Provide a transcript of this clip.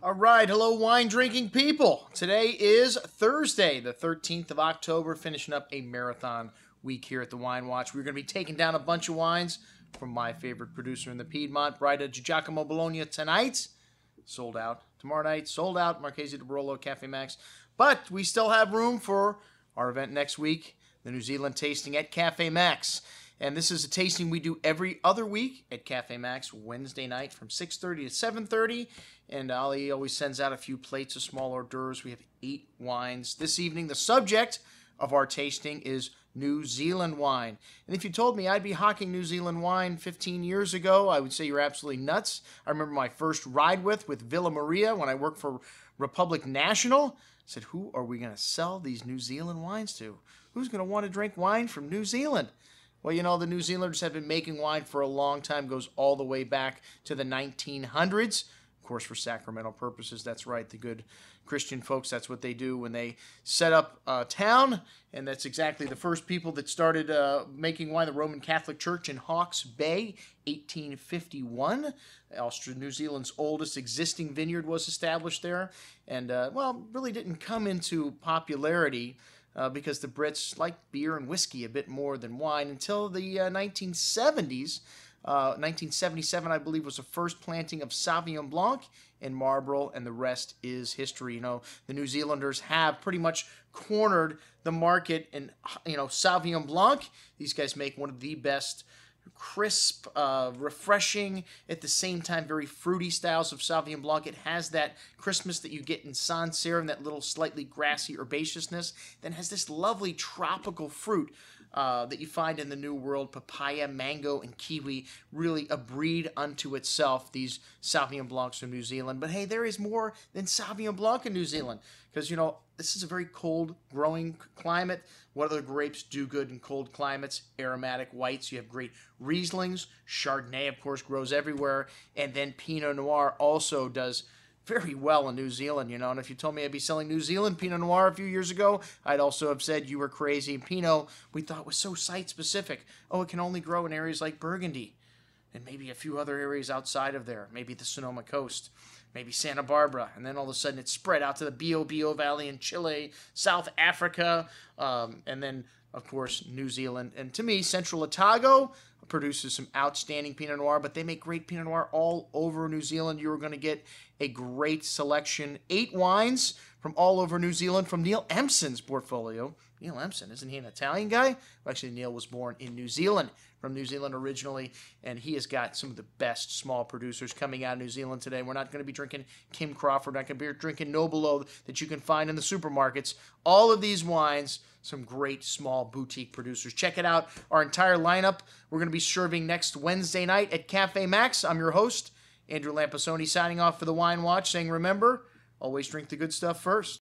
All right, hello wine drinking people. Today is Thursday, the 13th of October, finishing up a marathon week here at the Wine Watch. We're going to be taking down a bunch of wines from my favorite producer in the Piedmont, Brida Di Giacomo Bologna tonight. Sold out. Tomorrow night, sold out, Marchese di Barolo, Cafe Maxx. But we still have room for our event next week, the New Zealand tasting at Cafe Maxx. And this is a tasting we do every other week at Cafe Maxx, Wednesday night from 6:30 to 7:30. And Ali always sends out a few plates of small hors d'oeuvres. We have 8 wines. This evening, the subject of our tasting is New Zealand wine. And if you told me I'd be hawking New Zealand wine 15 years ago, I would say you're absolutely nuts. I remember my first ride with Villa Maria when I worked for Republic National. I said, who are we going to sell these New Zealand wines to? Who's going to want to drink wine from New Zealand? Well, you know, the New Zealanders have been making wine for a long time, goes all the way back to the 1900s. Of course, for sacramental purposes, that's right. The good Christian folks, that's what they do when they set up a town, and that's exactly the first people that started making wine, the Roman Catholic Church in Hawke's Bay, 1851. New Zealand's oldest existing vineyard was established there, and, well, really didn't come into popularity because the Brits like beer and whiskey a bit more than wine until the 1970s. 1977, I believe, was the first planting of Sauvignon Blanc in Marlborough, and the rest is history. You know, the New Zealanders have pretty much cornered the market in, Sauvignon Blanc. These guys make one of the best crisp, refreshing, at the same time very fruity styles of Sauvignon Blanc. It has that crispness that you get in Sancerre and that little slightly grassy herbaceousness. Then has this lovely tropical fruit that you find in the New World, papaya, mango, and kiwi. Really a breed unto itself, these Sauvignon Blancs from New Zealand. But hey, there is more than Sauvignon Blanc in New Zealand because, you know, this is a very cold growing climate. What other grapes do good in cold climates? Aromatic whites. You have great Rieslings. Chardonnay, of course, grows everywhere. And then Pinot Noir also does very well in New Zealand, you know. And if you told me I'd be selling New Zealand Pinot Noir a few years ago, I'd also have said you were crazy. Pinot, we thought, was so site-specific. Oh, it can only grow in areas like Burgundy and maybe a few other areas outside of there, maybe the Sonoma Coast, maybe Santa Barbara, and then all of a sudden it's spread out to the Biobío Valley in Chile, South Africa, and then, of course, New Zealand. And to me, Central Otago produces some outstanding Pinot Noir, but they make great Pinot Noir all over New Zealand. You're going to get a great selection. 8 wines from all over New Zealand from Neil Empson's portfolio. Neil Empson, isn't he an Italian guy? Well, actually, Neil was born in New Zealand, from New Zealand originally, and he has got some of the best small producers coming out of New Zealand today. We're not going to be drinking Kim Crawford, not going to be drinking Nobilo that you can find in the supermarkets. All of these wines, some great small boutique producers. Check it out, our entire lineup. We're going to be serving next Wednesday night at Cafe Maxx. I'm your host, Andrew Lamposoni, signing off for the Wine Watch, saying remember, always drink the good stuff first.